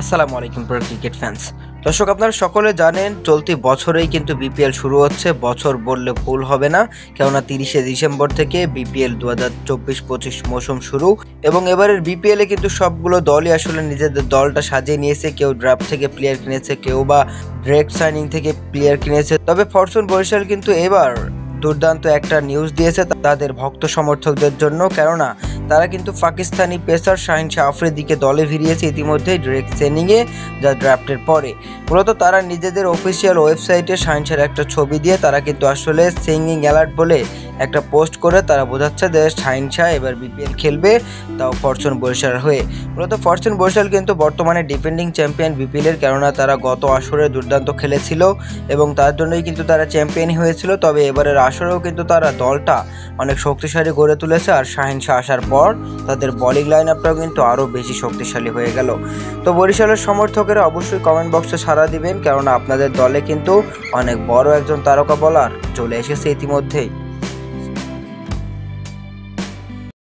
আসসালামু আলাইকুম প্রিয় ক্রিকেট ফ্যান্স। দর্শক, আপনারা সকলে জানেন চলতি বছরেই কিন্তু বিপিএল শুরু হচ্ছে। বছর বললে ভুল হবে না, কেননা 30শে ডিসেম্বর থেকে বিপিএল 2024-25 মৌসুম শুরু। এবং এবারের বিপিএলে কিন্তু সবগুলো দলই আসলে নিজেদের দলটা সাজিয়ে নিয়েছে। কেউ ড্রাফট থেকে প্লেয়ার কিনেছে, কেউ বা ডিরেক্ট সাইনিং থেকে প্লেয়ার কিনেছে। তবে ফরচুন বরিশাল কিন্তু এবার দুর্দান্ত একটা নিউজ দিয়েছে তাদের ভক্ত সমর্থকদের জন্য, কেননা তারা কিন্তু পাকিস্তানি পেসার শাহিন শাহ আফ্রিদিকে দলে ভিড়িয়েছে ইতিমধ্যেই ডিরেক্ট সেনিংয়ে, যা ড্রাফটের পরে। মূলত তারা নিজেদের অফিসিয়াল ওয়েবসাইটে শাহিন শাহের একটা ছবি দিয়ে তারা কিন্তু আসলে সিঙ্গিং অ্যালার্ট বলে একটা পোস্ট করে তারা বোঝাচ্ছে যে শাহিন শাহ এবার বিপিএল খেলবে, তাও ফরচুন বরিশাল হয়ে। মূলত ফরচুন বরিশাল কিন্তু বর্তমানে ডিফেন্ডিং চ্যাম্পিয়ন বিপিএলের, কেননা তারা গত আসরে দুর্দান্ত খেলেছিল এবং তার জন্যই কিন্তু তারা চ্যাম্পিয়ন হয়েছিল। তবে এবারের আসরেও কিন্তু তারা দলটা অনেক শক্তিশালী গড়ে তুলেছে, আর শাহিন শাহ আসার পর তাদের বোলিং লাইন আপটাও কিন্তু আরও বেশি শক্তিশালী হয়ে গেল। তো বরিশালের সমর্থকেরা অবশ্যই কমেন্ট বক্সে সাড়া দিবেন, কেননা আপনাদের দলে কিন্তু অনেক বড় একজন তারকা বোলার চলে এসেছে ইতিমধ্যেই।